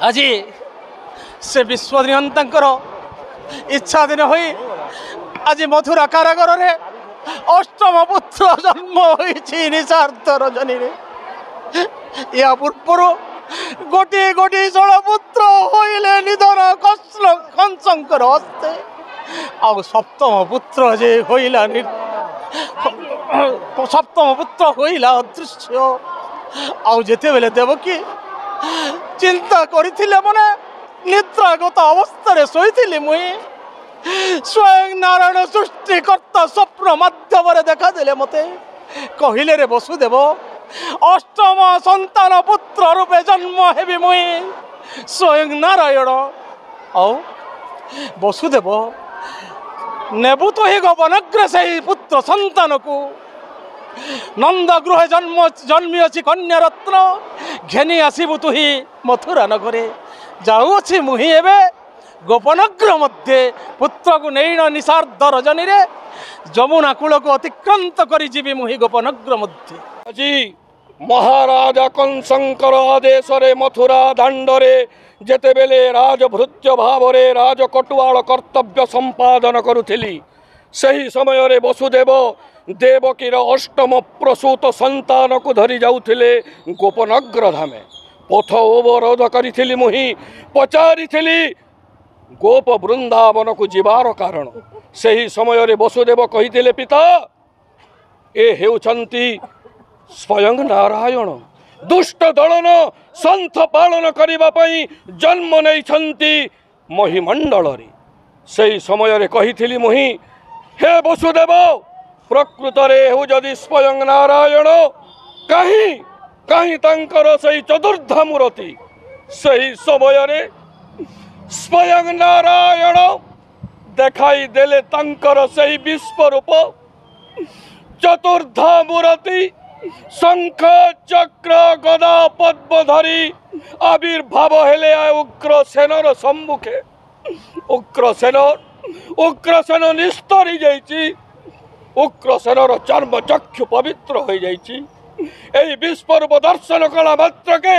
आज से विश्वनियंता इच्छा दिन हुई आज मथुरा कारागार रे अष्टम पुत्र जन्म होइछि निशार्थ रजनी रे। या पूर्व गोटी गोटी षोल पुत्र होइले निधन कंसंकर हस्ते आ सप्तम पुत्र जे होइला सप्तम पुत्र होइला अदृश्य। आउ जेते बेले देवकी चिंता करिथिले मने निद्रागत अवस्था शोईथिली मुई स्वयं नारायण सृष्टिकर्ता स्वप्न माध्यम देखा देले मते कहिले रे वसुदेव अष्टम संतान पुत्र रूपे जन्म हेबी मुई स्वयं नारायण। आओ वसुदेव नेबु तो ही गवनग्र से पुत्र संतान को नंद गृह जन्मी अच्छी कन्या रत्न घेनी आसबु तु ही मथुरा नगरे जाऊँगी मुही एवं गोपनग्र मध्य पुत्र को नहीं निशार्ध रजनी रे जमुना कूल को अतिक्रांत कर जीवी मुही गोपनग्र मध्य। आज महाराजा कंसंकर आदेश मथुरा दांडरे जेतेबेले राजभृत्य भाव राजकटुआल कर्तव्य संपादन करुथिली सही समय रे वसुदेव देवकीर अष्टम प्रसूत संतान को धरी जाउथिले गोपनग्र धामे पथ अवरोध करी मुही पचारी गोप वृंदावन को जीवार कारण सही समय रे वसुदेव कहिथिले पिता ए हेउचंती स्वयं नारायण दुष्ट दलन संथ पालन करिबा पई जन्म नैछंती महिमंडल रे। सही समय रे कहिथिली मुही हे वसुदेव प्रकृत रे हु जदि स्वयं नारायण कहीं कहीं तंकर सही चतुर्धा मूर्ति सही समय रे स्वयं नारायण देखाई देले तंकर सही विश्वरूप चतुर्धा मूर्ति शंख चक्र गदा पद्मधरी आविर्भाव हेले उग्रसेनर सम्मुखे उग्रसेन निस्तरी जाइछि उग्रसेनर चर्म चक्षु पवित्र हो जाइछि एही विश्वरूप दर्शन कला मात्र के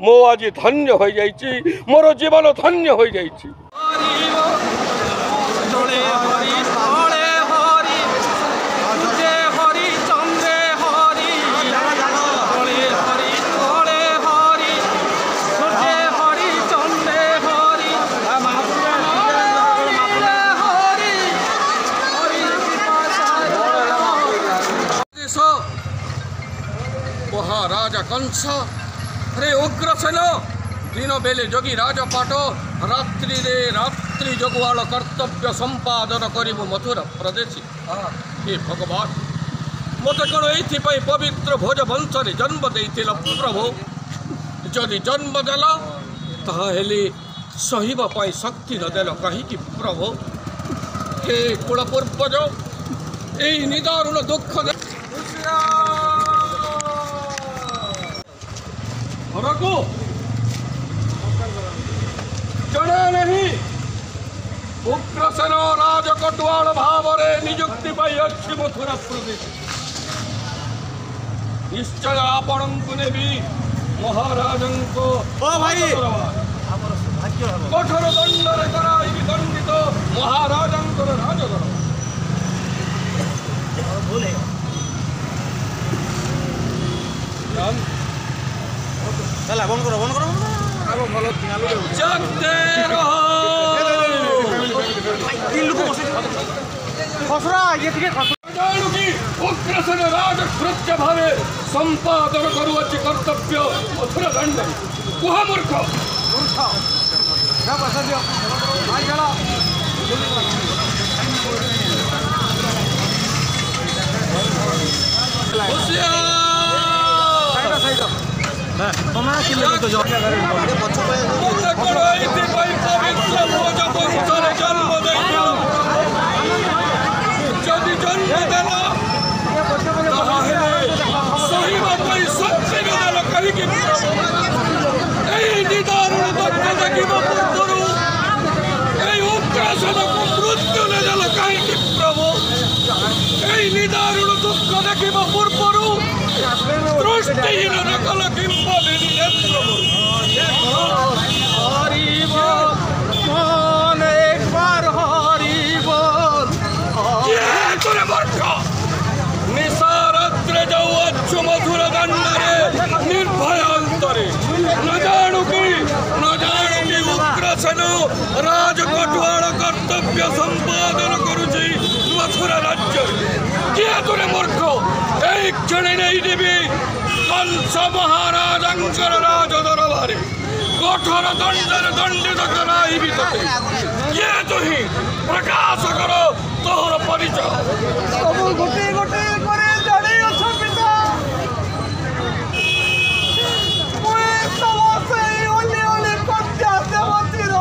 मो आज धन्य हो जाइछि मोर जीवन धन्य हो जाइछि। महाराजा कंस रे उग्रसेन दिन बेले जोगी राजपाट रात्रि रे रात्रि जगुआल कर्तव्य संपादन करिबु मथुरा प्रदेशी। हे भगवान मत कौन ये पवित्र भोज वंश जन्म देथिल प्रभु जदि जन्म देल ताहेले सहिबा पई शक्ति न देल कहीं प्रभु हे कुल पूर्वज ए निदारुण दुख को जड़े नहीं उग्रसेन राजकटुआल भाव नियुक्ति पाई अच्छी मथुरा प्रदेश निश्चय आपण को नेबी महाराज को कठोर दंड कराई दंडित महाराज राजदर बंद करो उग्रसेन राजभृत्य भावे संपादन करुअछि कर्तव्य मथुरा दंड कुह मूर्ख जन्म जदि जन्म देला सही शक्ति देल कहीं निदारुण दुख देखा पूर्व उग्रसेन को मृत्यु नेदेल कहीं प्रभु यही निदारुण दुख देखा पूर्व दृष्टिहीन नकल किंबा ପରୀକ୍ଷଣୀ ନେଇଯିବି କଂସ ମହାରାଜଙ୍କର ରାଜ ଦରବାରେ କଠୋର ଦଣ୍ଡରେ ଦଣ୍ଡିତ କରାଇବି ତତେ। ଇଏ ତୁହିଁ ପ୍ରକାଶ କର ତୋର ପରିଚୟ। ସବୁ ଗୋଟିଏ ଗୋଟିଏ କରି ଜଣେଇ ଅଛ ପିତା। ମୁଁ ତମ ସେଇ ଓଲି ଓଲି କନ୍ୟା ଦେବତୀର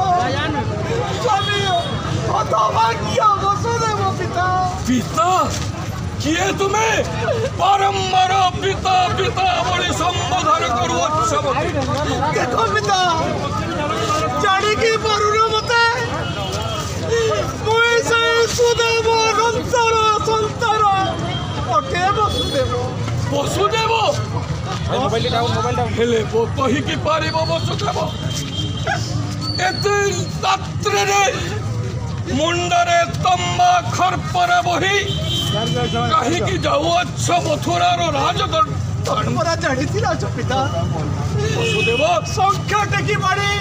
ସ୍ୱାମୀ ହତଭାଗ୍ୟ ବସୁଦେବ ପିତା। ପିତା କିଏ ତୁମେ? ବାରମ୍ବାର ପିତା ପିତା ଭଳି ସମ୍ବୋଧନ କରୁଅଛ ମୋତେ। ଦେଖ ପିତା, ଜାଣିକି ପାରୁନ ମତେ? ମୁଁ ସେଇ ସୁଦେବ ନନ୍ଦର ସନ୍ତାନ ଅଟେ ବସୁଦେବ। ବସୁଦେବ ହେଲେ କହିକି ପାରିବ ବସୁଦେବ? ଏତେ ରାତ୍ରରେ ମୁଣ୍ଡରେ ତମ୍ବା ଖର୍ପର ବହି କାହିଁକି ଯାଉଅଛ ମଥୁରାର ରାଜଦଣ୍ଡ? ପରା ଜାଣିଥିଲା ପିତା। ବସୁଦେବ ସଂଖ୍ୟ ଟେକି ମାଡ଼ି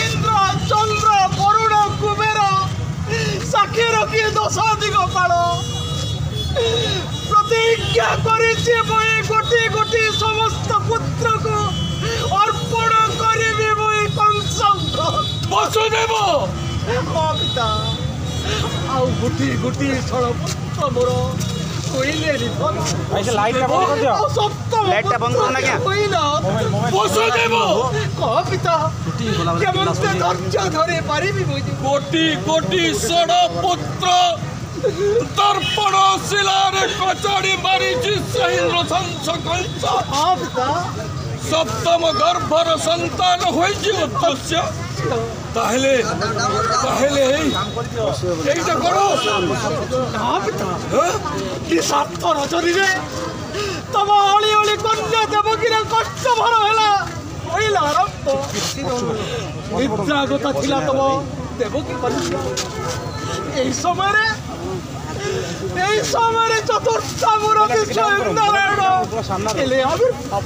ଇନ୍ଦ୍ର ଚନ୍ଦ୍ର ବରୁଣ କୁବେର ସାକ୍ଷୀ ରଖି 10 ଦିଗ ପାଳ ପ୍ରତିଜ୍ଞା କରିଛି ମୁଁ ଗୋଟି ଗୋଟି ସମସ୍ତ ପୁତ୍ରକୁ ଅର୍ପଣ କରିବି ମୁଁ କଂସଙ୍କ। ବସୁଦେବ ପିତା, ଆଉ ଗୋଟି ଗୋଟି ଛଳ ପୁତ୍ର ମୋର কোটি কোটি ষড় পুত্র দর্পণ শিলারে কচড়ি মারিছি সেই নৃশংস কংস। সপ্তম গর্ভর সন্তান হয়েছে অদৃশ্য। তাহলে তাহলে এইটা করো স্বার্থ রজনীরে তম অলি অলি কন্যা দেবকীর কষ্ট ভর হেলা হইলা আরম্ভ। নিদ্রাগতা ଥିଲା তম দেবকী কন্যা। এই সমୟରେ চতুর্থ মূরতি স্বয়ং নারায়ণ এলে আবির্ভাব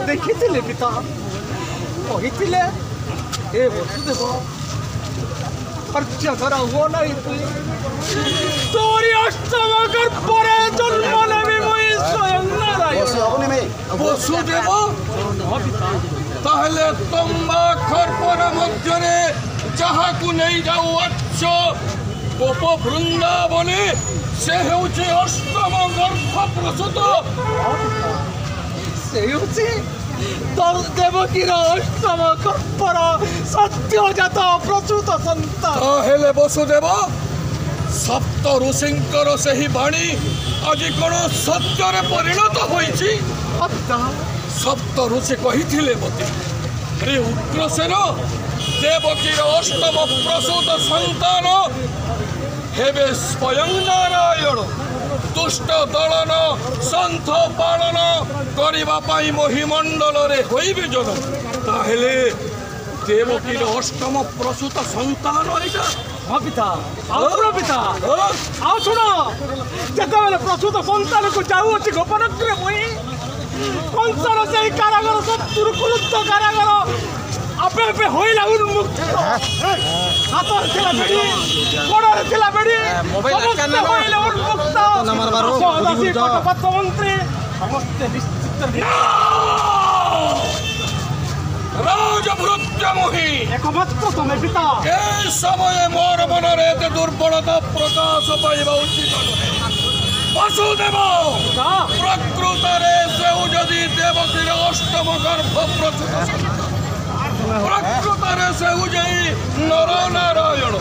ଦେଖିଥିଲେ ପିତା। କହିଥିଲେ ଏ ବସୁଦେବ ଖର୍ଚ୍ଚ ଧରା ହୁଅ ନାହିଁ ତୁଇ, ତୋରି ଅଷ୍ଟମ ଗର୍ଭରେ ଜନ୍ମ ନେବି ମୁଇଁ ସ୍ୱୟଂ ନାରାୟଣ। বসুদেব তাহলে তম্বা খর্পর মধ্যে যাহাকু নেই যাওয়াচ্ছ গোপ বৃন্দাবনে সে হচ্ছে অষ্টম গর্ভ প্রসূত। ସେ ହେଉଛି দেবকীর অষ্টম গর্ভর সদ্যজাত প্রসূত সন্তান। তাহলে বসুদেব সপ্ত ঋষিঙ্কর সেই বাণী আজ কোন সত্যরে পরিণত হয়েছি? সপ্ত ঋষি কহিলে মতে হে উগ্রসেন দেবকীর অষ্টম প্রসূত সন্তান হেবে স্বয়ং নারায়ণ। দুষ্ট দলন সন্থ পালন করিবা পাই মহিমণ্ডলরে হইবে জনম। তাহলে দেবকীর অষ্টম প্রসূত সন্তান এটা? পিতা ଆଉ ଶୁଣ ପିତା, ଆଉ ଶୁଣ, ଯେତେବେଳେ ପ୍ରସୂତ ସନ୍ତାନକୁ ଯାଉଅଛି ଗୋପନଗରେ ମୁଇଁ କଂସର ସେଇ କାରାଗାର ଶତ୍ରୁ କୁରୁଦ୍ଧ କାରାଗାର ଆପେ ଆପେ ହୋଇଲା ଉନ୍ମୁକ୍ତ। ହାତରେ ଥିଲା ବେଡ଼ି, ଗୋଡ଼ରେ ଥିଲା ବେଡ଼ି, ସମସ୍ତେ ହୋଇଲେ ଉନ୍ମୁକ୍ତ। କଟପାତ୍ର ମନ୍ତ୍ରୀ ସମସ୍ତେ ନିଶ୍ଚିତ রাজভৃত্য মহি একমাত্র তুমি পিতা। এই সময়ে মোর মনের এতে দুর্বলতা প্রকাশ পাইবা উচিত নহে। বসুদেব প্রকৃতরে সেও যদি দেবকীর অষ্টম গর্ভ প্রসূত প্রকৃতরে সেও যাই নর নারায়ণ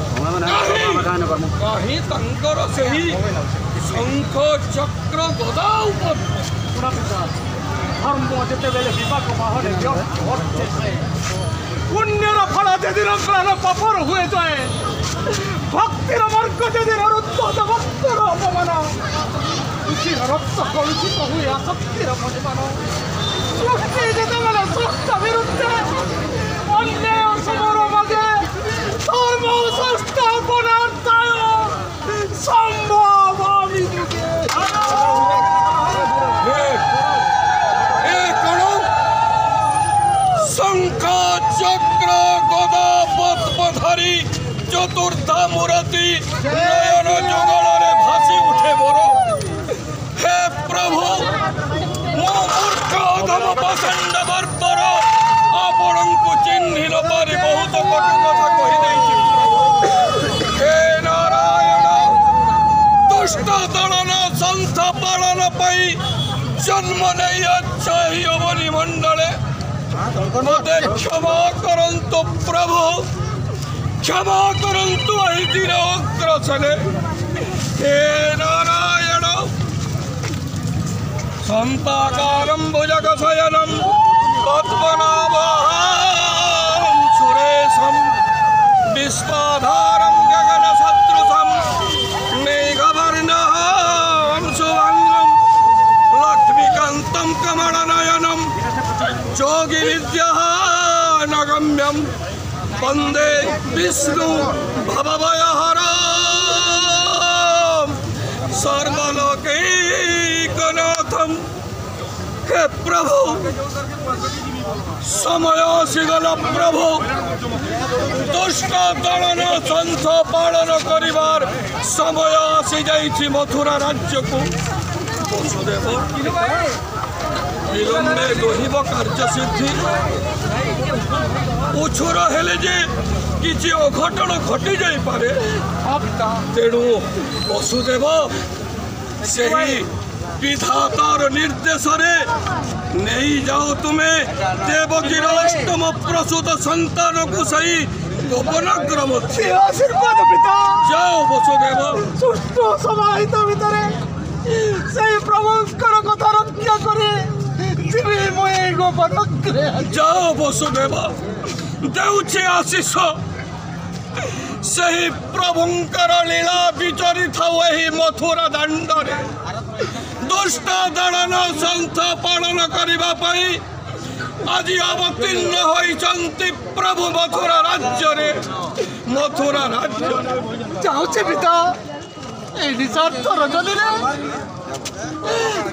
কাহি তাঙ্কর সেই শঙ্খ চক্র গদা উপর ধর্ম যেତେବେଳେ ବିବାହ ବାହରେ ପୁଣ୍ୟର ଫଳ ଯେଦିନ ପ୍ରାଣ ପାପର ହୁଏ ଯାଏ, ଭକ୍ତିର ମାର୍ଗ ଯେଦିନ ରୁଦ୍ଧ ଭକ୍ତର ଅପମାନ, ଖୁସିର ରକ୍ତ କଳୁଷିତ ହୁଏ ଆସକ୍ତିର ପରିମାଣ, ସୃଷ୍ଟି ଯେତେବେଳେ ସୃଷ୍ଟ ବିରୁଦ୍ଧେ ଅନ୍ୟାୟ ସମର ମାଗେ, ଧର୍ମ ସଂସ୍ଥାପନାର୍ଥାୟ ସମ୍ଭବ ବିଯୁଗେ। শঙ্খ চক্র গদা পদ্মধারী চতুর্থা মূরতি নয়ন যুগলরে ভাসি উঠে মোর। হে प्रभु मो मूर्ख अधम पाषंड बर्बर आपण को चिन्ह न पारे बहुत कटु कथा कही देछि हे नारायण दुष्ट दलन संथ पालन पाई जन्म नहीं अच्छा ही अवनी मंडले मते क्षमा करंतु प्रभु क्षमा करंतु अहि दिन अग्रसने हे नारायण संताकारं भुजगशयनं पद्मनाभं सुरेशं विश्वाधारं गगनसदृशं मेघवर्णं शुभांगं लक्ष्मीकान्तं कमलनयनं योगिविद्यानगम्यं वन्दे विष्णु भवभयहरं सर्वलोकैकनाथं हे प्रभु समय आसीगल प्रभु दुष्ट दलन संथ पालन करिवार समय आसी जाइछि मथुरा राज्य को वसुदेव विलंबे गहिब कार्य सिद्धि उछुर हेले जे किछि अघटन घटी जाई पारे तेणु वसुदेव सही विधातार निर्देश नहीं जाओ तुम्हें देवकीर अष्टम प्रसूत संतान को सही गोपनाग्र मध्य आशीर्वाद पिता जाओ वसुदेव सुष्ट समाहित भितरे से प्रभुंकर कथा रक्षा करे जीवी मुई गोपनाग्रे जाओ वसुदेव देउछे आशीष सही प्रभुंकर लीला विचरित वही मथुरा दांडरे दुष्ट दलन संथ पालन करबा पई आज अवतीर्ण होइचंती प्रभु मथुरा राज्य रे मथुरा राज्य जाऊचे पिता ए निसार्थ रजनी रे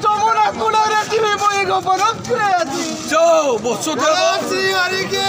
जमुना कूल रे जीवी मुई गोपनाग्रे जाओ वसुदेव श्री हरि के